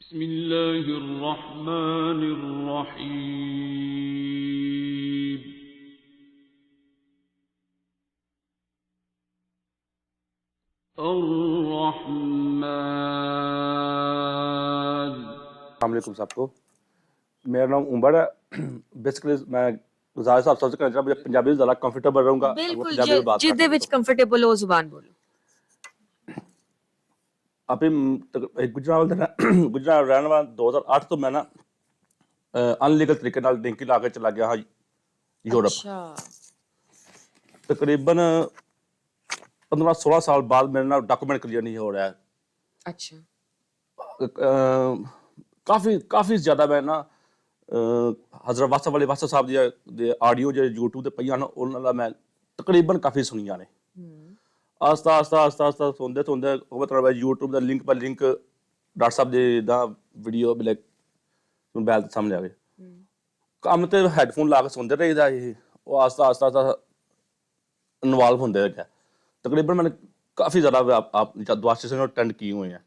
بسم الله الرحمن الرحيم الرحمن अलैकुम सबको। मेरा नाम उमर है। बेसिकली मैं ज़्यादा साहब सबसे कहना चाहता मुझे पंजाबी में ज़्यादा कंफर्टेबल रहूँगा और मैं बिल्कुल पंजाबी में बात जिदे करता विच कंफर्टेबल हो जुबान बोलो। अभी गुजरात गुजरात रहने वाला 2008 तो मैं ना अनलीगल तरीके नाल डिंकी ला के चला गया हाँ यूरोप। अच्छा तकरीबन 15-16 साल बाद मेरे ना डॉक्यूमेंट क्लियर नहीं हो रहा है। अच्छा काफ़ी ज़्यादा मैं ना हज़रत वासा वाले वासा साहब दी आडियो जो यूट्यूब ते पईयां ना उन्हां दा मैं तकरीबन काफ़ी सुनिया ने। आस्ता आस्ता सुनते मतलब यूट्यूब का लिंक पर लिंक डॉक्टर साहब जी का वीडियो मिले मोबाइल के सामने आ गए। काम तो हैडफोन ला के सुनते रहीदा ही वो आस्ता इन्वॉल्व होंगे गया। तकरीबन मैंने काफ़ी ज़्यादा आप दुआ सेशन अटेंड किए हुए हैं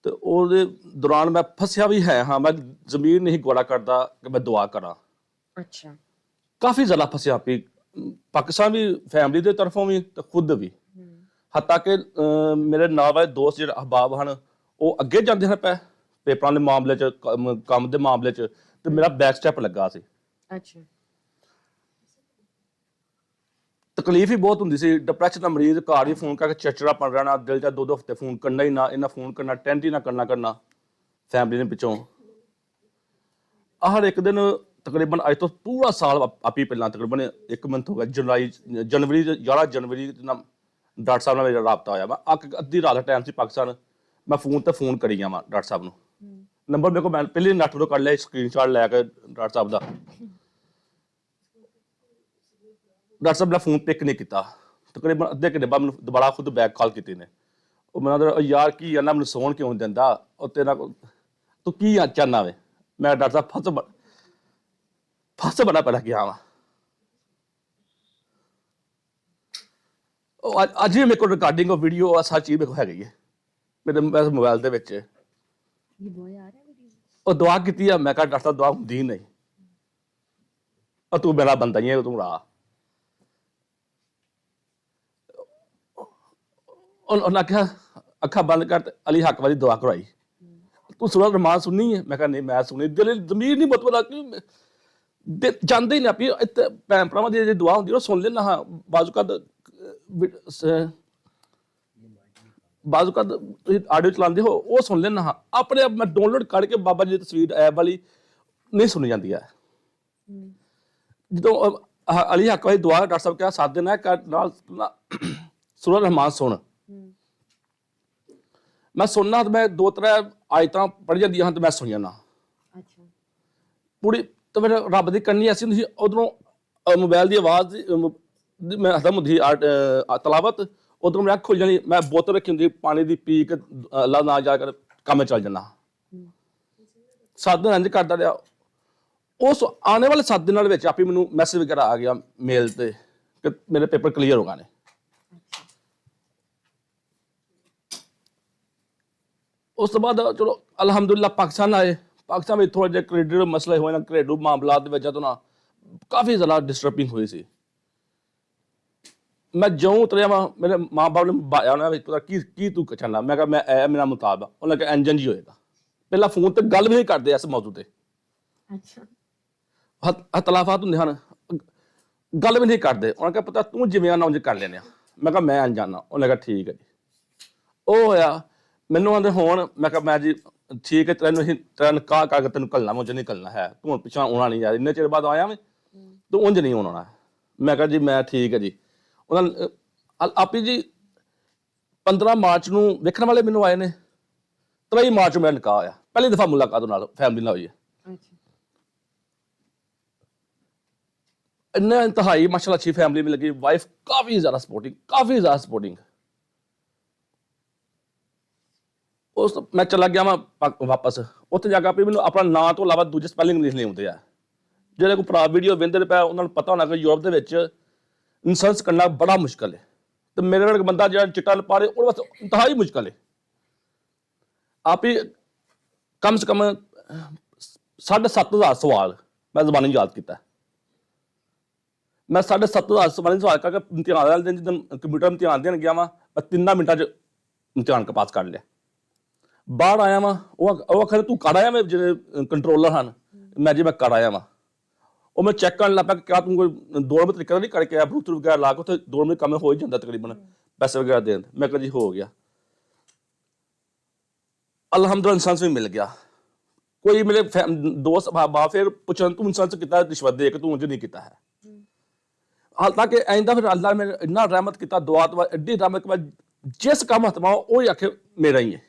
तो ਉਹਦੇ दौरान मैं फंसिया भी है। हाँ मैं ज़मीर नहीं गौड़ा करता कि मैं दुआ करा। अच्छा काफ़ी ज़्यादा फंसिया भी पाकिस्तान भी फैमिली के तरफों भी तो खुद भी हत्ता कि मेरे नाल वाले दोस्त जो अहबाब हैं वो अगे जाते हैं पै पेपरों के मामले काम के मामले तो मेरा बैक स्टैप लगा सी। अच्छा तकलीफ ही बहुत होंगी सी। डिप्रैशन का मरीज घर ही फोन करके चिड़चिड़ापन रहना दिल चा 2 हफ्ते फोन करना ही ना इन्हें फोन करना टेंट ही ना करना फैमिली ने पिछों हर एक दिन तकरीबन अज तो पूरा साल आप ही पहला तकरीबन 1 मंथ हो गया जनवरी 11 जनवरी डॉक्टर साहब मेरा रबता होया मैं अद्धी रात का टाइम से पाकिस्तान मैं फोन करी जावा डॉक्टर साहब नंबर मेरे को मैं पहले नैट तो कढ़ लिया स्क्रीन शॉट लैके डॉक्टर साहब का डॉक्टर साहब ने फोन पिक नहीं किया। तकरीबन अद्धे घंटे बाद मैं दोबारा खुद बैक कॉल की ने मैं यार की है ना मैं सौन क्यों नहीं देंदा और तेरा तू की चाहना वे मैं डॉक्टर साहब फस बड़ा पड़ा गया वा अज भी मेरे को रिकॉर्डिंग और वीडियो सच चीज मेरे को है मेरे मोबाइल के विच और दुआ की मैं कहा डॉक्टर साहब दुआ होंगी नहीं और तू मेरा बंदा ही है तू रा उन्हें आख्या अखा बंद कर अली हक वाली दुआ करवाई तू सूरत रहमान सुननी है मैं कहा नहीं मैं सुनी दिल जमीर नहीं मतलब कि जानते ही नहीं आप भैन भरावां दी दुआ होंगी वो सुन लेना हाँ बाजूका आडियो चलाते हो वो सुन लेना हाँ अपने आप मैं डाउनलोड करके बाबा जी की तस्वीर ऐप वाली नहीं सुनी जाती है जो अली हक वाली दुआ डॉक्टर साहब क्या 7 दिन है सूरत रहमान सुन मैं सुनना तो मैं 2-3 आयत पढ़ जाती हाँ तो मैं सुन जाना पूरी तो मेरे रब की करनी ऐसी होंगी उधरों मोबाइल की आवाज़ मैं खत्म होंगी तलावत उधरों मैं खुल जानी मैं बोतल रखी होंगी पानी की पी के अल्लाह ना जाकर कम चल जाना 7 दिन इंज करता रहा उस आने वाले 7 दिनों आप ही मैनू मैसेज वगैरह आ गया मेल से कि मेरे पेपर क्लीयर हो गए। उस तो बाद चलो अलहमदुलिल्लाह पाकिस्तान आए पाकिस्तान में थोड़े जे घरेलू मसले हुए ना घरेलू मामलात तो ना काफ़ी ज़्यादा डिस्टर्बिंग हुई सी। मैं जो उतरिया वा मेरे माँ बाप ने बाया उन्हें पता की तू चाहना मैं कहा मैं मेरा मुताब उन्हें कहा इंजन जी होएगा पहला फोन तो गल भी नहीं करते इस मौजू से तलाफात होंगे हैं गल भी नहीं करते उन्हें कहा पता तू जिमें आना उंज कर लेने मैं कहा मैं अनजाना उन्हें कहा ठीक है जी वो होया मैनू आते होन मैं कहा मैं जी ठीक है तेरा निकाह करके तेन घलना मुझे नहीं घलना है तू हम पिछा आना नहीं यार इन्ने चिर बाद आया मैं तू उंज नहीं आना मैं कहा जी मैं ठीक है जी उन्होंने आप ही जी 15 मार्च को वेखण वाले मैनू आए ने 23 मार्च मेरा निकाह आया पहली दफा मुलाकात फैमिली हुई है इन्ना इंतहाई माशाल्लाह अच्छी फैमिली में लगी वाइफ काफ़ी ज़्यादा सपोर्टिंग उस मैं चला गया मैं वापस उत्थे जाकर भी मैंने अपना नाम तो इलावा दूजे स्पैलिंग इंग्लिश नहीं आते है जो कोई भरा वीडियो वेंदे पे उन्होंने पता होना कि यूरोप के इंसल्ट करना बड़ा मुश्किल है तो मेरे वर्ग बंदा जो चिट्टा पा रहे वास्ते इंतहाई मुश्किल है। आप ही ਕਮ ਸੇ ਕਮ 7,500 ਸਵਾਲ ਮੈਂ ਜ਼ਬਾਨੀ ਯਾਦ ਕੀਤਾ। ਮੈਂ 7,500 ਜ਼ਬਾਨੀ ਸਵਾਲ ਕਰਕੇ ਇਮਤਿਹਾਨ ਵਾਲੇ ਦਿਨ ਜਿੱਦਣ ਕੰਪਿਊਟਰ ਇਮਤਿਹਾਨ ਦੇਣ ਗਿਆ ਵਾਂ, ਮੈਂ 3 ਮਿੰਟਾਂ 'ਚ ਇਮਤਿਹਾਨ ਪਾਸ ਕਰ ਲਿਆ। ਬਾਹਰ ਆਇਆ ਵਾਂ, ਉਹ ਆਖਰ ਤੂੰ ਕਰ ਆਇਆ, ਮੈਂ ਜਿਹੜੇ ਕੰਟਰੋਲਰ ਹਨ ਮੈਂ ਜੀ ਮੈਂ ਕਰ ਆਇਆ ਵਾਂ। ਉਹ ਮੈਂ ਚੈੱਕ ਕਰਨ ਲੱਗ ਪਿਆ ਕਿ ਕਿਆ ਤੂੰ ਕੋਈ ਦੌੜ ਤਰੀਕੇ ਨਾਲ ਨਹੀਂ ਕਰਕੇ ਆਇਆ, ਬਲੂਟੂਥ ਵਗੈਰਾ ਲਾ ਕੇ ਉੱਥੇ ਦੌੜ ਵਿੱਚ ਕੰਮ ਹੋ ਹੀ ਜਾਂਦਾ ਤਕਰੀਬਨ ਪੈਸੇ ਵਗੈਰਾ ਦੇਣ। ਮੈਂ ਕਿਹਾ ਜੀ ਹੋ ਗਿਆ, ਅਲਹਮਦੁਲਿਲਾ ਲਾਇਸੈਂਸ ਵੀ ਮਿਲ ਗਿਆ। ਕੋਈ ਮੇਰੇ ਦੋਸਤ ਬਾਪ ਫਿਰ ਪੁੱਛਣ ਤੂੰ ਲਾਇਸੈਂਸ ਕੀਤਾ ਰਿਸ਼ਵਤ ਦੇ ਕੇ, ਤੂੰ ਉਂਝ ਨਹੀਂ ਕੀਤਾ ਹੈ। ਹਾਲ ਤੱਕ ਆਇੰਦਾ ਫਿਰ ਅੱਲਾ ਨੇ ਮੈਨੂੰ ਇੰਨਾ ਰਹਿਮਤ ਕੀਤਾ, ਦੁਆ ਤੋਂ ਬਾਅਦ ਐਡੀ ਰਹਿਮਤ ਕਿ ਮੈਂ ਜਿਸ ਕੰਮ ਹੱਥ ਪਾਵਾਂ ਉਹ ਹੀ ਆਖੇ ਮੇਰਾ ਹੀ ਹੈ।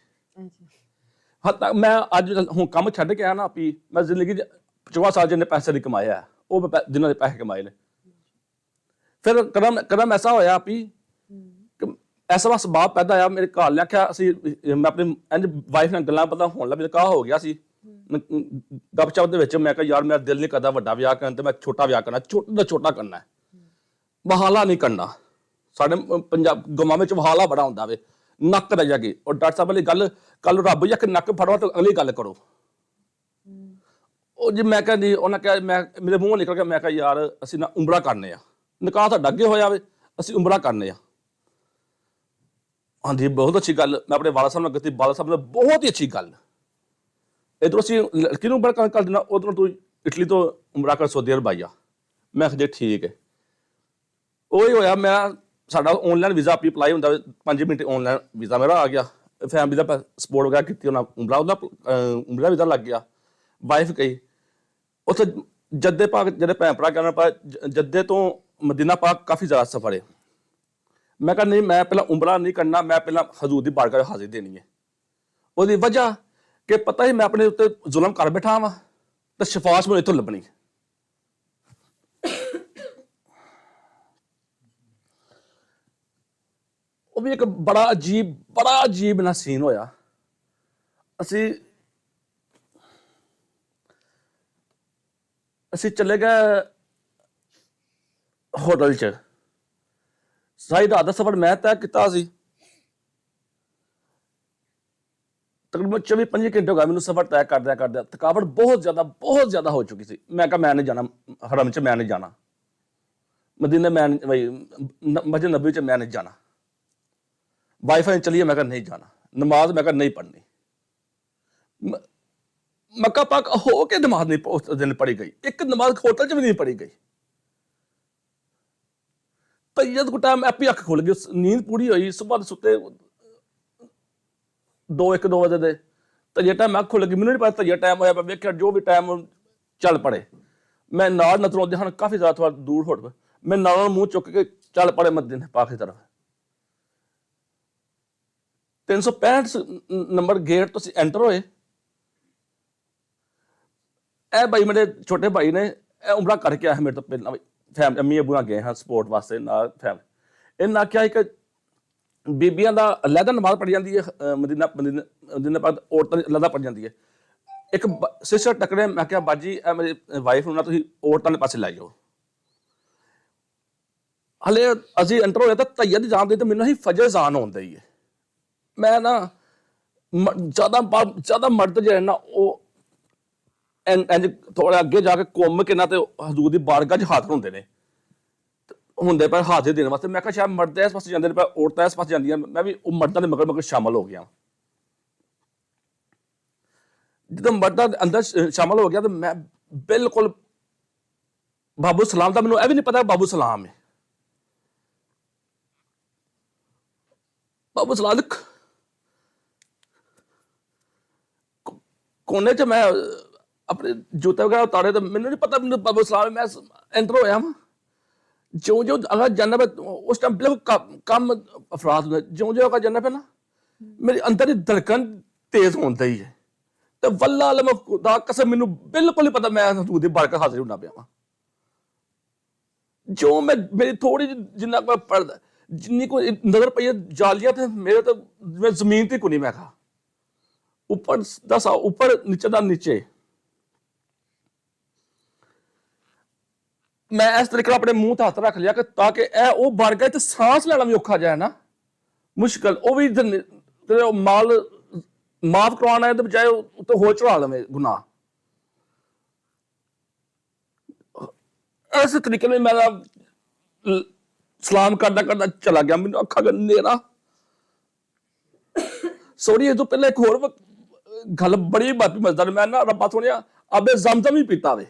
ਹਾਲ ਤੱਕ ਮੈਂ ਅੱਜ ਹੁਣ ਕੰਮ ਛੱਡ ਕੇ ਆਇਆ ਨਾ ਵੀ ਮੈਂ ਜ਼ਿੰਦਗੀ 'ਚ 50 ਸਾਲ ਜਿੰਨੇ ਪੈਸੇ ਨਹੀਂ ਕਮਾਇਆ ਉਹ ਮੈਂ ਜਿਨ੍ਹਾਂ ਦੇ ਪੈਸੇ ਕਮਾਏ ਨੇ। ਫਿਰ ਕਦਮ ਐਸਾ ਹੋਇਆ ਵੀ ਐਸਾ ਸਬਾਬ ਪੈਦਾ ਹੋਇਆ ਮੇਰੇ ਘਰ ਨੇ ਆਖਿਆ ਅਸੀਂ ਮੈਂ ਆਪਣੀ ਇੰਝ ਵਾਈਫ ਨਾਲ ਗੱਲਾਂ ਪਤਾ ਹੋਣ ਲੱਗ ਨਿਕਾਹ ਹੋ ਗਿਆ ਸੀ ਗੱਪਸ਼ਪ ਦੇ ਵਿੱਚ। ਮੈਂ ਕਿਹਾ ਯਾਰ ਮੇਰਾ ਦਿਲ ਨਹੀਂ ਕਰਦਾ ਵੱਡਾ ਵਿਆਹ ਕਰਨ ਤੇ ਮੈਂ ਛੋਟਾ ਵਿਆਹ ਕਰਨਾ, ਛੋਟਾ ਦਾ ਛੋਟਾ ਕਰਨਾ, ਬਹਾਲਾ ਨਹੀਂ ਕਰਨਾ। ਸਾਡੇ ਪੰਜਾਬ ਗਮਾਂ ਵਿੱਚ ਬਹਾਲਾ ਬੜਾ ਹੁੰਦਾ ਵੇ, ਨੱਕ ਰਹਿ ਜਾਗੀ। ਔਰ ਡਾਕਟਰ ਸਾਹਿਬ ਵਾਲੀ ਗੱਲ ਕੱਲ ਰੱਬ ਜੀ ਕਿ ਨੱਕ ਫੜਵਾ ਤਾਂ ਅਗਲੀ ਗੱਲ ਕਰੋ। ਉਹ ਜੀ ਮੈਂ ਕਿਹਾ ਜੀ ਉਹਨਾਂ ਕਿਹਾ ਮੈਂ ਮੇਰੇ ਮੂੰਹੋਂ ਨਿਕਲ ਗਿਆ, ਮੈਂ ਕਿਹਾ ਯਾਰ ਅਸੀਂ ਨਾ ਉਮਰਾ ਕਰਨੇ ਆ, ਨਿਕਾਹ ਤੁਹਾਡਾ ਅੱਗੇ ਹੋਇਆ ਵੇ ਅਸੀਂ ਉਮਰਾ ਕਰਨੇ ਆ। ਹਾਂਜੀ ਬਹੁਤ ਅੱਛੀ ਗੱਲ। ਮੈਂ ਆਪਣੇ ਵਾਲਾ ਸਾਹਿਬ ਨਾਲ ਕੀਤੀ, ਵਾਲਾ ਸਾਹਿਬ ਨੇ ਬਹੁਤ ਹੀ ਅੱਛੀ ਗੱਲ, ਇੱਧਰੋਂ ਅਸੀਂ ਲੜਕੀ ਨੂੰ ਉਮਰਾ ਕਰ ਦੇਣਾ, ਉੱਧਰੋਂ ਤੂੰ ਇਟਲੀ ਤੋਂ ਉਮਰਾ ਕਰ ਸਾਊਦੀ ਅਰਬ ਆਇਆ। ਮੈਂ ਕਿਹਾ ਜੀ ਠੀਕ ਹੈ। ਉਹੀ ਹੋਇਆ, ਮੈਂ ਸਾਡਾ ਆਨਲਾਈਨ ਵੀਜ਼ਾ ਅਪਲਾਈ ਹੁੰਦਾ 5 ਮਿੰਟ ਆਨਲਾਈਨ ਵੀਜ਼ਾ ਮੇਰਾ ਆ ਗਿਆ। ਫੈਮਿਲੀ ਦਾ ਸਪੋਰਟ ਵਗੈਰਾ ਕੀਤੀ ਉਹਨਾਂ, ਉਮਰਾ ਵੀਜ਼ਾ ਲੱਗ ਗਿਆ। ਵਾਈਫ ਗਈ ਉੱਥੇ ਜੱਦੇ ਪਾਕ ਜਿਹੜੇ ਭੈਣ ਭਰਾ ਕਹਿਣਾ ਪਾ ਜੱਦੇ ਤੋਂ ਮਦੀਨਾ ਪਾਕ ਕਾਫੀ ਜ਼ਿਆਦਾ ਸਫ਼ਰ ਹੈ। ਮੈਂ ਕਿਹਾ ਨਹੀਂ ਮੈਂ ਪਹਿਲਾਂ ਉਮਰਾ ਨਹੀਂ ਕਰਨਾ, ਮੈਂ ਪਹਿਲਾਂ ਹਜ਼ੂਰ ਦੀ ਬਾਰਗਾਹ ਹਾਜ਼ਰੀ ਦੇਣੀ ਹੈ। ਉਹਦੀ ਵਜ੍ਹਾ ਕਿ ਪਤਾ ਹੀ ਮੈਂ ਆਪਣੇ ਉੱਤੇ ਜ਼ੁਲਮ ਕਰ ਬੈਠਾ ਵਾਂ ਤੇ ਸ਼ਿਫਾਸ਼ ਮੈਨੂੰ ਇੱਥੋਂ ਲੱਭਣੀ। ਉਹ ਵੀ ਇੱਕ ਬੜਾ ਅਜੀਬ ਨਾ ਸੀਨ ਹੋਇਆ। ਅਸੀਂ ਚਲੇ ਗਏ ਹੋਟਲ 'ਚ, ਸਾਰੀ ਰਾਤ ਦਾ ਸਫ਼ਰ ਮੈਂ ਤੈਅ ਕੀਤਾ ਸੀ। ਤਕਰੀਬਨ 24-25 ਘੰਟੇ ਹੋ ਗਏ ਮੈਨੂੰ ਸਫ਼ਰ ਤੈਅ ਕਰਦਿਆਂ ਥਕਾਵਟ ਬਹੁਤ ਜ਼ਿਆਦਾ ਹੋ ਚੁੱਕੀ ਸੀ। ਮੈਂ ਕਿਹਾ ਮੈਂ ਨਹੀਂ ਜਾਣਾ ਹਰਮ 'ਚ, ਮੈਂ ਨਹੀਂ ਜਾਣਾ ਮਦੀਨੇ, ਮੈਂ ਮਸਜਿਦ ਨਬੀ 'ਚ ਮੈਂ ਨਹੀਂ ਜਾਣਾ। ਵਾਈਫਾਈ ਚਲੀਏ, ਮੈਂ ਕਿਹਾ ਨਹੀਂ ਜਾਣਾ। ਨਮਾਜ਼ ਮੈਂ ਕਿਹਾ ਨਹੀਂ ਪੜ੍ਹਨੀ। ਮੱਕਾ ਪਾਕ ਹੋ ਕੇ ਨਮਾਜ਼ ਨਹੀਂ ਉਸ ਦਿਨ ਪੜ੍ਹੀ ਗਈ, ਇੱਕ ਨਮਾਜ਼ ਹੋਟਲ 'ਚ ਵੀ ਨਹੀਂ ਪੜ੍ਹੀ ਗਈ। ਤੈਯਦ ਕੋ ਟਾਈਮ ਆਪੀ ਅੱਖ ਖੁੱਲ ਗਈ, ਨੀਂਦ ਪੂਰੀ ਹੋਈ, ਸੁਬਾਹ ਸੁੱਤੇ 2-1-2 ਵਜੇ ਦੇ ਤੈਯਦ ਟਾਈਮ ਅੱਖ ਖੁੱਲ ਗਈ। ਮੈਨੂੰ ਨਹੀਂ ਪਤਾ ਤੈਯਦ ਟਾਈਮ ਹੋਇਆ, ਮੈਂ ਵੇਖਿਆ ਜੋ ਵੀ ਟਾਈਮ ਚੱਲ ਪੜੇ। ਮੈਂ ਨਾਲ ਨਜ਼ਰ ਆਉਂਦੇ ਹਨ ਕਾਫੀ ਜ਼ਿਆਦਾ ਥੋੜਾ ਦੂਰ ਹੋ ਪਏ, ਮੈਂ ਨਾਲ ਮੂੰਹ ਚੁੱਕ ਕੇ ਚੱਲ ਪੜੇ ਮਦੀਨੇ ਪਾਕ ਦੀ ਤਰਫ। 365 ਨੰਬਰ ਗੇਟ ਤੋਂ ਅਸੀਂ ਐਂਟਰ ਹੋਏ। ਇਹ ਭਾਈ ਮੇਰੇ ਛੋਟੇ ਭਾਈ ਨੇ ਇਹ ਉਮਰਾ ਕਰਕੇ ਆਇਆ ਮੇਰੇ ਤੋਂ ਪਹਿਲਾਂ। ਫੈਮਿਲੀ ਅੰਮੀ ਅੱਬੂ ਨਾਲ ਗਏ ਹਾਂ ਸਪੋਰਟ ਵਾਸਤੇ ਨਾਲ ਫੈਮਿਲੀ। ਇਹਨਾਂ ਆਖਿਆ ਕਿ ਬੀਬੀਆਂ ਦਾ ਅਲੱਗ ਨਮਾਜ਼ ਪੜ੍ਹ ਜਾਂਦੀ ਹੈ ਮਦੀਨਾ ਪਾਕ, ਔਰਤਾਂ ਦੀ ਅਲੱਗ ਪੜ੍ਹ ਜਾਂਦੀ ਹੈ। ਇੱਕ ਸਿਸਟਰ ਟੱਕਰੇ, ਮੈਂ ਕਿਹਾ ਬਾਜੀ ਇਹ ਮੇਰੀ ਵਾਈਫ ਨੂੰ ਨਾ ਤੁਸੀਂ ਔਰਤਾਂ ਦੇ ਪਾਸੇ ਲੈ ਜਾਓ। ਹਲੇ ਅਸੀਂ ਐਂਟਰ ਹੋਇਆ ਤਾਂ ਤੈਯਦ ਜਾਣ ਦੀ ਤਾਂ ਮੈਨੂੰ ਹੀ ਫਜਰ ਜ਼ਾਨ ਆਉਂਦਾ ਹੀ ਹੈ। ਮੈਂ ਨਾ ਜ਼ਿਆਦਾ ਮਰਦ ਜਿਹੜੇ ਨਾ ਉਹ ਇੰਝ ਥੋੜਾ ਅੱਗੇ ਜਾ ਕੇ ਘੁੰਮ ਕੇ ਨਾ ਤੇ ਹਜ਼ੂਰ ਦੀ ਬਾਰਗਾਹ 'ਚ ਹਾਜ਼ਰ ਹੁੰਦੇ ਨੇ, ਹੁੰਦੇ ਪਰ ਹਾਜ਼ਰ ਦੇਣ ਵਾਸਤੇ। ਮੈਂ ਕਿਹਾ ਸ਼ਾਇਦ ਮਰਦ ਇਸ ਪਾਸੇ ਜਾਂਦੇ ਨੇ ਪਰ ਔਰਤਾਂ ਇਸ ਪਾਸੇ ਜਾਂਦੀਆਂ, ਮੈਂ ਵੀ ਉਹ ਮਰਦਾਂ ਦੇ ਮਗਰ ਸ਼ਾਮਲ ਹੋ ਗਿਆ। ਜਦੋਂ ਮਰਦਾਂ ਦੇ ਅੰਦਰ ਸ਼ਾਮਲ ਹੋ ਗਿਆ ਤਾਂ ਮੈਂ ਬਿਲਕੁਲ ਬਾਬੂ ਸਲਾਮ ਦਾ ਮੈਨੂੰ ਇਹ ਵੀ ਨਹੀਂ ਪਤਾ ਬਾਬੂ ਸਲਾਮ ਹੈ। ਬਾਬੂ ਸਲਾਮ ਕੋਨੇ 'ਚ ਮੈਂ ਆਪਣੇ ਜੁੱਤੇ ਵਗੈਰਾ ਉਤਾਰੇ ਤਾਂ ਮੈਨੂੰ ਨਹੀਂ ਪਤਾ ਮੈਨੂੰ ਬਾਬੂ ਸਲਾਮ। ਮੈਂ ਐਂਟਰ ਹੋਇਆ ਵਾਂ, ਜਿਉਂ ਅਗਰ ਜਾਨਾ ਪਿਆ ਉਸ ਟਾਈਮ ਬਿਲਕੁਲ ਕੰਮ ਅਫਰਾਦ ਹੁੰਦਾ, ਜਿਉਂ ਅਗਰ ਜਾਨਾ ਪਿਆ ਨਾ ਮੇਰੀ ਅੰਦਰ ਦੀ ਧੜਕਣ ਤੇਜ਼ ਹੁੰਦਾ ਹੀ ਹੈ। ਤੇ ਵੱਲਾ ਅਲਮ ਖੁਦਾ ਕਸਮ ਮੈਨੂੰ ਬਿਲਕੁਲ ਹੀ ਪਤਾ ਮੈਂ ਹਜ਼ੂਰ ਦੀ ਬਾਰਗਾਹ ਹਾਜ਼ਰ ਹੋਣਾ ਪਿਆ ਵਾਂ। ਜੋ ਮੈਂ ਮੇਰੀ ਥੋੜੀ ਜਿੰਨਾ ਕੋਈ ਪੜਦਾ ਜਿੰਨੀ ਕੋਈ ਨਜ਼ਰ ਪਈ ਜਾਲੀਆਂ ਤੇ ਮੇਰੇ ਤਾਂ ਮੈਂ ਜ਼ਮੀਨ ਤੇ ਕੋ ਨਹੀਂ, ਮੈਂ ਕਿਹਾ ਉੱਪਰ ਦਾ ਉੱਪਰ ਨੀਚੇ ਦਾ ਨੀਚੇ। ਮੈਂ ਇਸ ਤਰੀਕੇ ਨਾਲ ਆਪਣੇ ਮੂੰਹ ਤੇ ਹੱਥ ਰੱਖ ਲਿਆ ਕਿ ਤਾਂ ਕਿ ਇਹ ਉਹ ਬਾਰਗਾਹ ਤੇ ਸਾਂਸ ਲੈਣਾ ਵੀ ਔਖਾ ਜਾਏ ਨਾ, ਮੁਸ਼ਕਲ। ਉਹ ਵੀ ਮਾਲ ਮਾਫ ਕਰਵਾਉਣਾ ਹੈ ਤੇ ਬਚਾਏ ਉੱਤੇ ਹੋਰ ਚੜਾ ਲਵੇ ਗੁਨਾਹ। ਇਸ ਤਰੀਕੇ ਨਾਲ ਮੈਂ ਸਲਾਮ ਕਰਦਾ ਕਰਦਾ ਚਲਾ ਗਿਆ, ਮੈਨੂੰ ਅੱਖਾਂ ਦਾ ਹਨੇਰਾ। ਸੋਰੀ, ਇਹ ਤੋਂ ਪਹਿਲਾਂ ਇੱਕ ਹੋਰ ਗੱਲ ਬੜੀ ਬਾਪੀ ਮਜ਼ੇਦਾਰ, ਮੈਂ ਨਾ ਰੱਬਾ ਸੁਣਿਆ ਆਬੇ ਜ਼ਮਜ਼ਮ ਹੀ ਪੀਤਾ ਵੇ,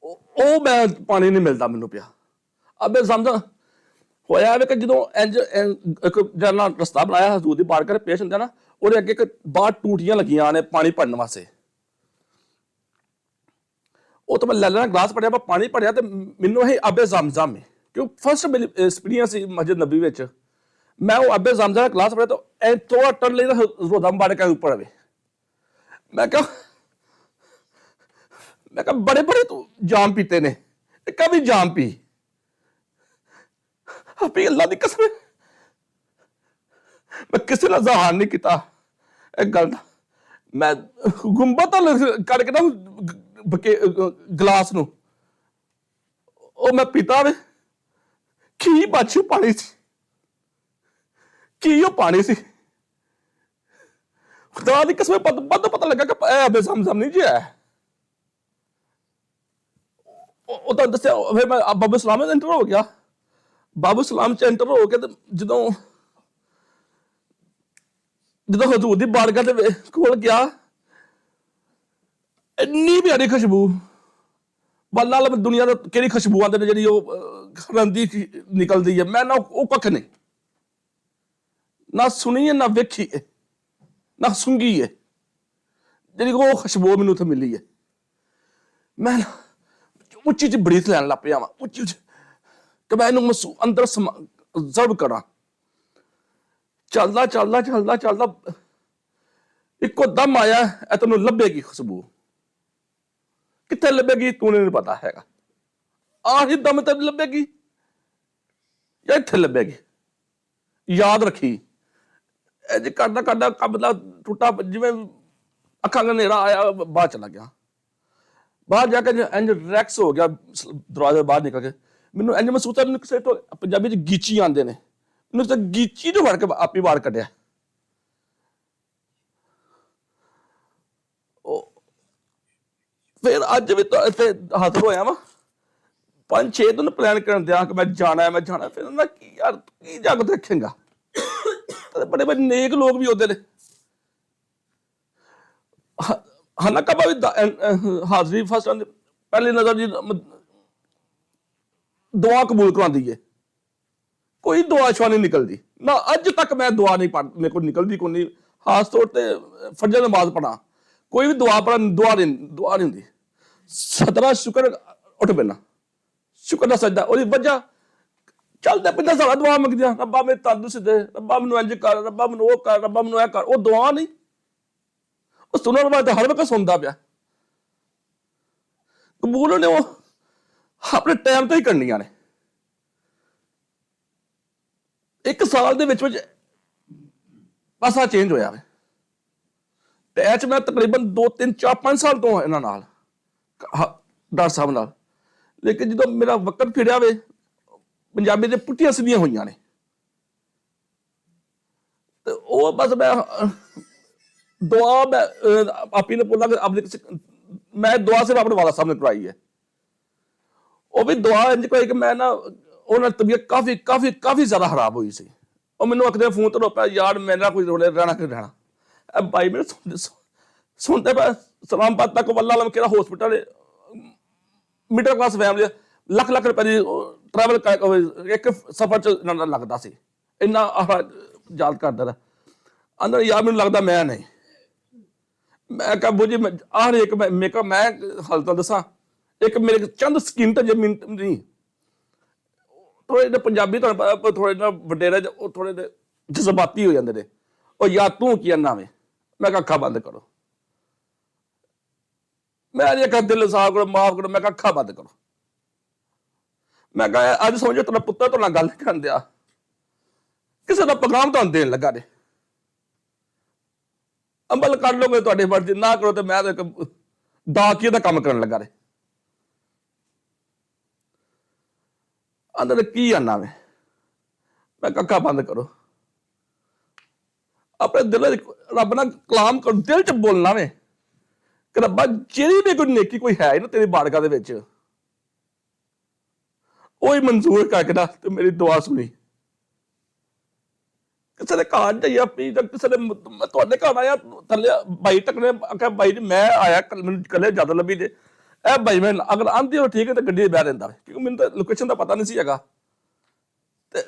ਉਹ ਮੈਂ ਪਾਣੀ ਨਹੀਂ ਮਿਲਦਾ ਮੈਨੂੰ ਪਿਆ। ਆਬੇ ਜ਼ਮਜ਼ਮ ਹੋਇਆ ਵੇ ਕਿ ਜਦੋਂ ਇੰਜ ਇੱਕ ਜਨਾ ਰਸਤਾ ਬਣਾਇਆ ਹਜ਼ੂਰ ਦੀ ਬਾਰ ਕਰ ਪੇਸ਼ ਹੁੰਦਾ ਨਾ, ਉਹਦੇ ਅੱਗੇ ਇੱਕ ਬਾਹਰ ਟੂਟੀਆਂ ਲੱਗੀਆਂ ਨੇ ਪਾਣੀ ਭਰਨ ਵਾਸਤੇ। ਉਹ ਤਾਂ ਮੈਂ ਲੈ ਲੈਣਾ ਗਲਾਸ ਭਰਿਆ, ਪਾਣੀ ਭਰਿਆ ਤੇ ਮੈਨੂੰ ਇਹ ਆਬੇ ਜ਼ਮਜ਼ਮ ਹੈ, ਕਿਉਂ ਫਸਟ ਮੇਰੀ ਐਕਸਪੀਰੀਅੰਸ ਸੀ ਮਸਜਿਦ ਨਬੀ ਵਿੱਚ। ਮੈਂ ਉਹ ਆਬੇ ਜ਼ਮਜ਼ਮ ਦਾ ਗਲਾਸ ਭਰਿਆ ਤਾਂ ਐ ਥੋੜਾ ਟਰਨ ਲਈ ਰੋਦਾ ਮਾਰ ਕੇ ਉੱਪਰ ਆਵੇ। ਮੈਂ ਕਿਹਾ ਬੜੇ ਬੜੇ ਤੂੰ ਜਾਮ ਪੀਤੇ ਨੇ, ਕभी ਜਾਮ ਪੀ ਆਪੀ, ਅੱਲਾ ਦੀ ਕਸਮ ਮੈਂ ਕਿਸੇ ਨਾਲ ਜ਼ਾਹਰ ਨਹੀਂ ਕੀਤਾ ਇਹ ਗੱਲ ਦਾ। ਮੈਂ ਗੁੰਬਤ ਕਰਕੇ ਨਾ ਗਲਾਸ ਨੂੰ ਉਹ ਮੈਂ ਪੀਤਾ ਵੇ, ਕੀ ਬਾਛੂ ਪਾਣੀ ਸੀ, ਕੀ ਉਹ ਪਾਣੀ ਸੀ। ਖੁਦਾ ਦੀ ਕਸਮ ਪਤਾ ਲੱਗਾ ਕਿ ਇਹ ਆਬੇ ਜ਼ਮਜ਼ਮ ਨਹੀਂ ਜੀ ਹੈ। ਉਹ ਤਾਂ ਦੱਸਿਆ ਫਿਰ ਮੈਂ ਬਾਬੂ ਸਲਾਮ ਚ ਐਂਟਰ ਹੋ ਗਿਆ। ਬਾਬੂ ਸਲਾਮ ਚ ਐਂਟਰ ਹੋ ਕੇ ਤੇ ਜਦੋਂ ਹਜ਼ੂਰ ਦੀ ਬਾਰਗਾਹ ਦੇ ਕੋਲ ਗਿਆ, ਇੰਨੀ ਪਿਆਰੀ ਖੁਸ਼ਬੂ, ਬੱਲਾ ਦੁਨੀਆ ਦਾ ਕਿਹੜੀ ਖੁਸ਼ਬੂ ਆਉਂਦੇ ਨੇ ਜਿਹੜੀ ਉਹ ਰੰਦੀ ਨਿਕਲਦੀ ਹੈ, ਮੈਂ ਨਾ ਉਹ ਕੱਖ ਨਹੀਂ ਨਾ ਸੁਣੀ ਹੈ, ਨਾ ਵੇਖੀ ਹੈ, ਨਾ ਸੁੰਗੀ ਹੈ, ਜਿਹੜੀ ਉਹ ਖੁਸ਼ਬੂ ਮੈਨੂੰ ਉੱਥੇ ਮਿਲੀ ਹੈ। ਮੈਂ ਉੱਚੀ ਚ ਬਰੀਥ ਲੈਣ ਲੱਗ ਪਿਆ ਵਾਂ, ਉੱਚੀ ਕਿ ਮੈਂ ਇਹਨੂੰ ਅੰਦਰ ਜ਼ਰਬ ਕਰਾਂ। ਚੱਲਦਾ ਚੱਲਦਾ ਚੱਲਦਾ ਚੱਲਦਾ ਇੱਕੋ ਦਮ ਆਇਆ, ਇਹ ਤੈਨੂੰ ਲੱਭੇਗੀ ਖੁਸ਼ਬੂ। ਕਿੱਥੇ ਲੱਭੇਗੀ ਤੂੰ ਨਹੀਂ ਪਤਾ ਹੈਗਾ, ਆਹੀ ਦਮ ਤੈਨੂੰ ਲੱਭੇਗੀ ਜਾਂ ਇੱਥੇ ਲੱਭੇਗੀ। ਯਾਦ ਰੱਖੀ, ਇਹ ਜੇ ਕਰਦਾ ਕਰਦਾ ਕੰਮ ਦਾ ਟੁੱਟਾ, ਜਿਵੇਂ ਅੱਖਾਂ ਦਾ ਹਨੇਰਾ ਆਇਆ, ਬਾਹਰ ਚਲਾ ਗਿਆ। ਬਾਹਰ ਜਾ ਕੇ ਇੰਜ ਰਿਲੈਕਸ ਹੋ ਗਿਆ, ਦਰਵਾਜ਼ੇ ਬਾਹਰ ਨਿਕਲ ਕੇ ਮੈਨੂੰ ਇੰਜ ਮਹਿਸੂਸ ਹੋਇਆ ਮੈਨੂੰ ਕਿਸੇ ਤੋਂ ਪੰਜਾਬੀ ਚ ਗੀਚੀ ਆਉਂਦੇ ਨੇ, ਮੈਨੂੰ ਤਾਂ ਗੀਚੀ ਨੂੰ ਫੜ ਕੇ ਆਪੀ ਬਾਹਰ ਕੱਢਿਆ। ਫਿਰ ਅੱਜ ਵੀ ਇੱਥੇ ਹਾਜ਼ਰ ਹੋਇਆ ਵਾ, 5-6 ਦਿਨ ਪਲਾਨ ਕਰਨ ਦਿਆਂ ਕਿ ਮੈਂ ਜਾਣਾ। ਫਿਰ ਨਾ ਕੀ ਯਾਰ ਕੀ ਜੱਗ ਦੇਖੇਗਾ, ਬੜੇ ਬੜੇ ਨੇਕ ਲੋਕ ਵੀ ਉਹਦੇ ਨੇ। ਹਾਨਾ ਕਬਾ ਵੀ ਹਾਜ਼ਰੀ ਫਸਟ ਪਹਿਲੀ ਨਜ਼ਰ ਜੀ ਦੁਆ ਕਬੂਲ ਕਰਵਾਉਂਦੀ ਹੈ, ਕੋਈ ਦੁਆ ਸ਼ਵਾ ਨਹੀਂ ਨਿਕਲਦੀ ਨਾ। ਅੱਜ ਤੱਕ ਮੈਂ ਦੁਆ ਨਹੀਂ ਪੜ੍ਹ, ਮੇਰੇ ਕੋਲ ਨਿਕਲਦੀ ਕੋਈ ਨਹੀਂ। ਖਾਸ ਤੌਰ ਤੇ ਫਜਰ ਨਮਾਜ਼ ਪੜ੍ਹਾ, ਕੋਈ ਵੀ ਦੁਆ ਪੜ੍ਹਾ, ਦੁਆ ਨਹੀਂ ਹੁੰਦੀ। 17 ਸ਼ੁਕਰ ਉੱਠ ਪੈਣਾ, ਸ਼ੁਕਰ ਦਾ ਸਜਦਾ, ਉਹਦੀ ਵਜ੍ਹਾ ਚੱਲਦਾ ਪੈਂਦਾ ਸਾਰਾ ਦੁਆ ਮੰਗਦਿਆਂ, ਰੱਬਾ ਮੇਰੇ ਤੰਦਰੁਸਤ ਦੇ, ਰੱਬਾ ਮੈਨੂੰ ਇੰਝ ਕਰ, ਰੱਬਾ ਮੈਨੂੰ ਉਹ ਕਰ, ਰੱਬਾ ਮੈਨੂੰ ਇਹ ਕਰ। ਉਹ ਦੁਆ ਨਹੀਂ, ਉਹ ਸੁਣਨ ਵਾਲਾ ਤਾਂ ਹਰ ਵਕਤ ਸੁਣਦਾ ਪਿਆ। ਕਬੂਲ ਨੇ ਉਹ ਆਪਣੇ ਟਾਈਮ ਤੇ ਹੀ ਕਰਨੀਆਂ ਨੇ। 1 ਸਾਲ ਦੇ ਵਿੱਚ ਪਾਸਾ ਚੇਂਜ ਹੋਇਆ ਵੇ। ਤੇ ਇਹ ਚ ਮੈਂ ਤਕਰੀਬਨ 2-3-4-5 ਸਾਲ ਤੋਂ ਇਹਨਾਂ ਨਾਲ, ਡਾਕਟਰ ਸਾਹਿਬ ਨਾਲ। ਲੇਕਿਨ ਜਦੋਂ ਮੇਰਾ ਵਕਤ ਫਿਰਿਆ ਵੇ, ਪੰਜਾਬੀ ਦੇ ਪੁੱਠੀਆਂ ਸਿੱਧੀਆਂ ਹੋਈਆਂ ਨੇ, ਤੇ ਉਹ ਬਸ ਮੈਂ ਦੁਆ ਮੈਂ ਆਪੀ ਨੇ ਬੋਲਾ ਮੈਂ ਦੁਆ ਸਿਰਫ ਆਪਣੇ ਵਾਲਾ ਸਾਹਿਬ ਨੇ ਕਰਾਈ ਹੈ। ਉਹ ਵੀ ਦੁਆ ਇੰਝ ਕਰਾਈ ਕਿ ਮੈਂ ਨਾ ਉਹਨਾਂ ਦੀ ਤਬੀਅਤ ਕਾਫੀ ਕਾਫੀ ਕਾਫੀ ਜ਼ਿਆਦਾ ਖਰਾਬ ਹੋਈ ਸੀ। ਉਹ ਮੈਨੂੰ ਆਖਦੇ ਫੋਨ ਤੇ ਰੋਪਿਆ, ਯਾਰ ਮੇਰਾ ਕੋਈ ਰਹਿਣਾ ਕਿ ਰਹਿਣਾ। ਭਾਈ ਮੇਰੇ ਸੁਣਦੇ ਪਏ ਸਲਾਮਾਬਾਦ ਤੱਕ ਵੱਲਾ ਕਿਹੜਾ ਹੌਸਪੀਟਲ ਹੈ, middle class family, lakh lakh ਰੁਪਏ ਦੀ ਟਰੈਵਲ ਇੱਕ ਸਫ਼ਰ ਚ ਇਹਨਾਂ ਦਾ ਲੱਗਦਾ ਸੀ। ਇੰਨਾ ਯਾਦ ਕਰਦਾ ਰਿਹਾ ਅੰਦਰ, ਯਾਰ ਮੈਨੂੰ ਲੱਗਦਾ ਮੈਂ ਨਹੀਂ। ਮੈਂ ਕਿਹਾ ਬੁਝੀ ਆਹ ਇੱਕ ਮੈਂ ਹਾਲਤਾਂ ਦੱਸਾਂ, ਇੱਕ ਮੇਰੇ ਚੰਦ ਸਕੀਮ ਤੇ ਜ਼ਮੀਨ ਨਹੀਂ, ਥੋੜੇ ਜਿਹੇ ਪੰਜਾਬੀ ਤੁਹਾਨੂੰ ਥੋੜੇ ਜਿਹੇ ਵਡੇਰੇ, ਉਹ ਥੋੜੇ ਜਿਹੇ ਜਜ਼ਬਾਤੀ ਹੋ ਜਾਂਦੇ ਨੇ। ਉਹ ਯਾਰ ਤੂੰ ਕੀ ਨਾ ਵੇ, ਮੈਂ ਕਿਹਾ ਅੱਖਾਂ ਬੰਦ ਕਰੋ, ਮੈਂ ਜੇ ਕਿਹਾ ਦਿਲ ਸਾਫ਼ ਕਰੋ, ਮਾਫ ਕਰੋ, ਮੈਂ ਕਿਹਾ ਅੱਖਾਂ ਬੰਦ ਕਰੋ। ਮੈਂ ਕਿਹਾ ਅੱਜ ਸਮਝੋ ਤੁਹਾਡਾ ਪੁੱਤਰ ਤੁਹਾਡੇ ਨਾਲ ਗੱਲ ਕਰਨ ਦਿਆ, ਕਿਸੇ ਦਾ ਪੈਗਾਮ ਤੁਹਾਨੂੰ ਦੇਣ ਲੱਗਾ ਨੇ, ਅਮਲ ਕਰ ਲਓਗੇ ਤੁਹਾਡੇ ਮਰਜ਼ੀ, ਨਾ ਕਰੋ ਤੇ ਮੈਂ ਦਾਕੀਏ ਦਾ ਕੰਮ ਕਰਨ ਲੱਗਾ ਰੇ। ਅੰਦਰ ਕੀ ਆਨਾ ਵੇ, ਮੈਂ ਅੱਖਾਂ ਬੰਦ ਕਰੋ। ਆਪਣੇ ਦਿਲ ਚ ਰੱਬ ਨਾਲ ਕਲਾਮ ਕਰ, ਦਿਲ ਚ ਬੋਲਣਾ ਵੇ ਕਿ ਰੱਬਾ ਜਿਹੜੀ ਵੀ ਕੋਈ ਨੇਕੀ ਕੋਈ ਹੈ ਨਾ ਤੇਰੀ ਬਾਰਗਾਹ ਦੇ ਵਿੱਚ, ਉਹ ਹੀ ਮਨਜ਼ੂਰ ਕਰਕੇ ਨਾ ਤੇ ਮੇਰੀ ਦੁਆ ਸੁਣੀ। ਕਿਸੇ ਦੇ ਘਰ ਜਾਈਏ ਆਪਣੀ, ਜਾਂ ਕਿਸੇ ਦੇ ਤੁਹਾਡੇ ਘਰ ਆਇਆ ਥੱਲੇ ਬਾਈ ਟੱਕਣੇ ਆਖਿਆ ਬਾਈ ਜੀ ਮੈਂ ਆਇਆ ਮੈਨੂੰ ਇਕੱਲੇ ਜ਼ਿਆਦਾ ਲੱਭੀ ਦੇ, ਇਹ ਬਾਈ ਮੈਂ ਅਗਰ ਆਂਦੀ ਹੋ ਠੀਕ ਹੈ ਤਾਂ ਗੱਡੀ 'ਚ ਬਹਿ ਰਹਿੰਦਾ, ਕਿਉਂਕਿ ਮੈਨੂੰ ਤਾਂ ਲੋਕੇਸ਼ਨ ਦਾ ਪਤਾ ਨਹੀਂ ਸੀ ਹੈਗਾ। ਤੇ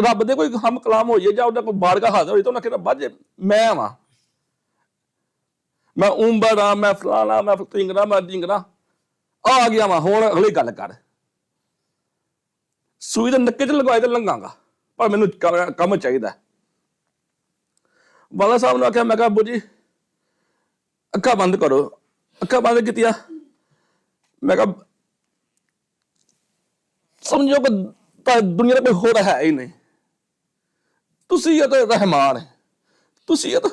ਰੱਬ ਦੇ ਕੋਈ ਹਮ ਕਲਾਮ ਹੋਈਏ ਜਾਂ ਉਹਦਾ ਕੋਈ ਬਾਰਗਾਹ ਹਾਜ਼ਰ ਹੋਈ ਤਾਂ ਉਹਨਾਂ ਕਿਹਾ ਰੱਬਾ ਜੇ ਮੈਂ ਆਵਾਂ, ਮੈਂ ਉਮਬਰਾ, ਮੈਂ ਫਲਾਣਾ, ਮੈਂ ਟਿੰਗਰਾ, ਮੈਂ ਢਿੰਗਰਾ ਆ ਗਿਆ ਵਾਂ, ਹੁਣ ਅਗਲੀ ਗੱਲ ਕਰ। ਸੂਈ ਦੇ ਨੱਕੇ 'ਚ ਲਗਵਾਏ ਤੇ ਲੰਘਾਂਗਾ, ਪਰ ਮੈਨੂੰ ਕੰਮ ਚਾਹੀਦਾ। ਬਾਲਾ ਸਾਹਿਬ ਨੇ ਆਖਿਆ, ਮੈਂ ਕਿਹਾ ਅੱਬੂ ਜੀ ਅੱਖਾਂ ਬੰਦ ਕਰੋ। ਅੱਖਾਂ ਬੰਦ ਕੀਤੀਆਂ, ਮੈਂ ਕਿਹਾ ਸਮਝੋ ਕਿ ਦੁਨੀਆ ਦਾ ਕੋਈ ਹੋਰ ਹੈ ਹੀ ਨਹੀਂ, ਤੁਸੀਂ ਇਹ ਤਾਂ ਰਹਿਮਾਨ ਹੈ, ਤੁਸੀਂ ਇਹ ਤਾਂ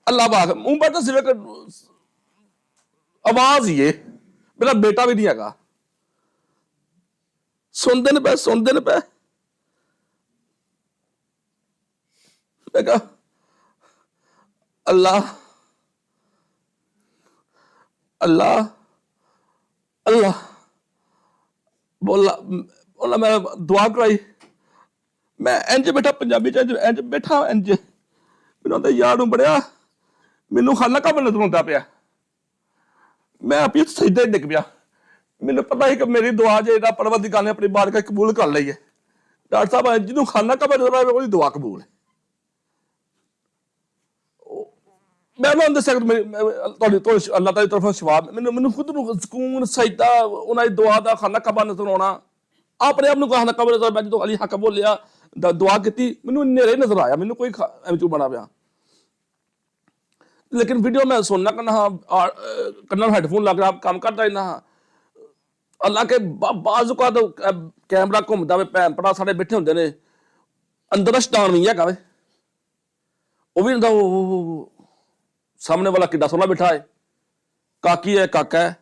ਅੱਲਾਹ ਪਾਕ। ਉਮਰ ਤਾਂ ਸਿਰਫ ਆਵਾਜ਼ ਹੀ ਹੈ, ਮੇਰਾ ਬੇਟਾ ਵੀ ਨਹੀਂ ਹੈਗਾ। ਸੁਣਦੇ ਨੇ ਪਏ। ਮੈਂ ਕਿਹਾ ਅੱਲਾਹ ਅੱਲਾਹ ਅੱਲਾਹ ਬੋਲਾ ਮੈਂ ਦੁਆ ਕਰਾਈ। ਮੈਂ ਇੰਜ ਬੈਠਾ, ਪੰਜਾਬੀ ਚ ਇੰਜ ਬੈਠਾ, ਇੰਜ ਮੈਨੂੰ ਤਾਂ ਯਾਰ ਨੂੰ ਬੜਿਆ, ਮੈਨੂੰ ਖਾਨਾ ਕਾ ਨਜ਼ਰ ਆਉਂਦਾ ਪਿਆ। ਮੈਂ ਆਪੇ ਸਜਦੇ ਡਿੱਗ ਪਿਆ। ਮੈਨੂੰ ਪਤਾ ਸੀ ਕਿ ਮੇਰੀ ਦੁਆ ਜੇ ਇਹਦਾ ਪਰਵਰਦੀਗਾਰ ਨੇ ਆਪਣੀ ਬਾਰਗਾਹ ਕਬੂਲ ਕਰ ਲਈ ਹੈ। ਡਾਕਟਰ ਸਾਹਿਬ ਜਿਹਨੂੰ ਖਾਨਾ ਕਾ ਨਜ਼ਰ ਆਵੇ ਉਹਦੀ ਦੁਆ ਕਬੂਲ ਹੈ। ਮੈਂ ਉਹਨਾਂ ਦੇ ਸਖਤ ਤੁਹਾਡੀ ਤੋਂ ਅੱਲਾਹ ਤਾਲਾ ਦੀ ਤਰਫੋਂ ਸ਼ਵਾਬ, ਮੈਨੂੰ ਖੁਦ ਨੂੰ ਸਕੂਨ ਸਜਦਾ, ਉਹਨਾਂ ਦੀ ਦੁਆ ਦਾ ਖਾਨਾ ਕਬਾ ਨਜ਼ਰ ਆਉਣਾ, ਆਪਣੇ ਆਪ ਨੂੰ ਖਾਨਾ ਕਬਾ ਨਜ਼ਰ। ਮੈਂ ਜਦੋਂ ਅਲੀ ਹੱਕ ਬੋਲਿਆ ਦੁਆ ਕੀਤੀ, ਮੈਨੂੰ ਨੇਰੇ ਨਜ਼ਰ ਆਇਆ, ਮੈਨੂੰ ਕੋਈ ਐਵੇਂ ਚੂ ਬਣਾ ਪਿਆ। ਲੇਕਿਨ ਵੀਡੀਓ ਮੈਂ ਸੁਣਨਾ ਕਰਨਾ ਹਾਂ, ਕੰਨਾਂ ਨੂੰ ਹੈਡਫੋਨ ਲੱਗ ਰਿਹਾ, ਕੰਮ ਕਰਦਾ ਰਹਿਣਾ ਹਾਂ। ਅੱਲਾ ਕੇ ਬਾਜ਼ੂਕਾ ਕੈਮਰਾ ਘੁੰਮਦਾ ਵੇ, ਭੈਣ ਭਰਾ ਸਾਡੇ ਬੈਠੇ ਹੁੰਦੇ ਨੇ, ਅੰਦਰ ਸ਼ੈਤਾਨ ਨਹੀਂ ਹੈਗਾ ਵੇ, ਉਹ ਵੀ ਹੁੰਦਾ ਉਹ ਸਾਹਮਣੇ ਵਾਲਾ ਕਿੱਡਾ ਸੋਹਣਾ ਬਿਠਾ ਹੈ, ਕਾਕੀ ਹੈ ਕਾਕਾ ਹੈ,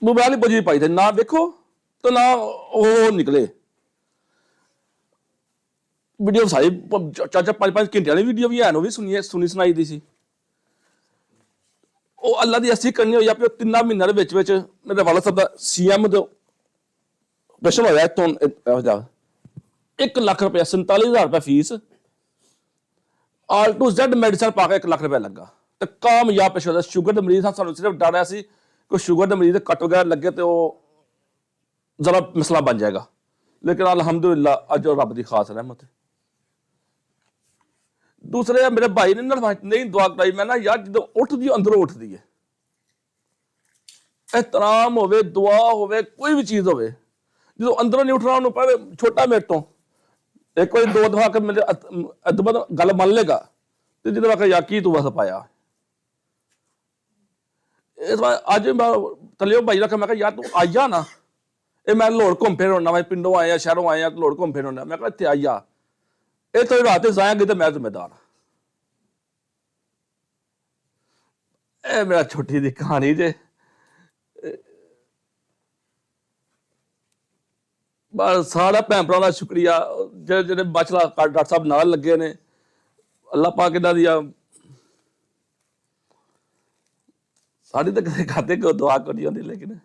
ਮੋਬਾਈਲ ਹੀ ਬਜੀ ਪਾਈ ਤੇ ਨਾ ਵੇਖੋ ਤੇ ਨਾ ਉਹ ਨਿਕਲੇ। ਵੀਡੀਓ ਸਾਰੀ 4-5 ਘੰਟੇ ਵਾਲੀ ਵੀਡੀਓ ਵੀ ਹੈ, ਉਹ ਵੀ ਸੁਣੀ ਸੁਣਾਈ ਦੀ ਸੀ। ਉਹ ਅੱਲਾ ਦੀ ਅਸੀਂ ਕਰਨੀ ਹੋਈ ਆਪੇ 3 ਮਹੀਨਿਆਂ ਦੇ ਵਿੱਚ ਮੇਰੇ ਵਾਲਾ ਸਾਹਿਬ ਦਾ CM ਦਾ ਪ੍ਰਸ਼ਨ ਹੋਇਆ, ਇੱਥੋਂ 1 ਲੱਖ ਰੁਪਇਆ, 47,000 ਰੁਪਇਆ fees, all to Z medicine ਪਾ ਕੇ 1 ਲੱਖ ਰੁਪਇਆ ਲੱਗਾ ਤੇ ਕਾਮਯਾਬ ਪੇਸ਼ ਹੋਇਆ। ਸ਼ੂਗਰ ਦੇ ਮਰੀਜ਼ ਸਾਨੂੰ ਸਿਰਫ ਡਰ ਰਿਹਾ ਸੀ ਕਿ ਸ਼ੂਗਰ ਦੇ ਮਰੀਜ਼ ਕੱਟ ਵਗੈਰਾ ਲੱਗੇ ਤੇ ਉਹ ਜ਼ਰਾ ਮਸਲਾ ਬਣ ਜਾਏਗਾ, ਲੇਕਿਨ ਅਲਹਮਦੁਲਿਲਾ ਅੱਜ ਉਹ ਰੱਬ ਦੀ ਖਾਸ ਰਹਿਮਤ ਹੈ। ਦੂਸਰੇ ਮੇਰੇ ਭਾਈ ਨੇ ਨਹੀਂ ਦੁਆ ਕਰਾਈ, ਮੈਂ ਨਾ ਯਾਰ ਜਦੋਂ ਉੱਠਦੀ ਅੰਦਰੋਂ ਉੱਠਦੀ ਹੈ, ਇਹਤਰਾਮ ਹੋਵੇ, ਦੁਆ ਹੋਵੇ, ਕੋਈ ਵੀ ਚੀਜ਼ ਹੋਵੇ, ਜਦੋਂ ਅੰਦਰੋਂ ਨਹੀਂ ਉੱਠਣਾ ਉਹਨੂੰ ਭਾਵੇਂ ਛੋਟਾ ਮੇਰੇ ਤੋਂ ਇੱਕ ਵਾਰੀ 2 ਦਫਾ ਕੇ ਮੇਰੇ ਅਦਬ ਗੱਲ ਮੰਨ ਲੇਗਾ ਤੇ ਜਦੋਂ ਆਖਿਆ ਯਾ ਕੀ ਤੂੰ ਬਸ ਪਾਇਆ। ਇਸ ਵਾਰ ਅੱਜ ਮੈਂ ਥੱਲੇ ਭਾਈ ਰੱਖਿਆ, ਮੈਂ ਕਿਹਾ ਯਾਰ ਤੂੰ ਆ ਜਾ ਨਾ, ਇਹ ਮੈਂ ਲੋੜ ਘੁੰਮ ਫਿਰ ਆਉਣਾ, ਮੈਂ ਪਿੰਡੋਂ ਆਇਆ ਸ਼ਹਿਰੋਂ ਆਇਆ ਲੋੜ ਘੁੰਮ ਫਿਰ ਆਉਣਾ, ਮੈਂ ਕਿਹਾ ਇੱਥੇ ਆ ਜਾ, ਇਹ ਤਾਂ ਰਾਤ ਜਾਏਗੀ ਤੇ ਮੈਂ ਜ਼ਿੰਮੇਦਾਰ। ਇਹ ਮੇਰਾ ਛੋਟੀ ਦੀ ਕਹਾਣੀ ਜੇ, ਬਸ ਸਾਰਾ ਭੈਣ ਭਰਾ ਦਾ ਸ਼ੁਕਰੀਆ ਜਿਹੜੇ ਬਚਲਾ ਡਾਕਟਰ ਸਾਹਿਬ ਨਾਲ ਲੱਗੇ ਨੇ। ਅੱਲਾਹ ਪਾਕ ਇਹਨਾਂ ਦੀ ਸਾਡੀ ਤਾਂ ਕਦੇ ਖਾਤੇ ਕੋ ਦੁਆ ਕਰੀ ਜਾਂਦੀ, ਲੇਕਿਨ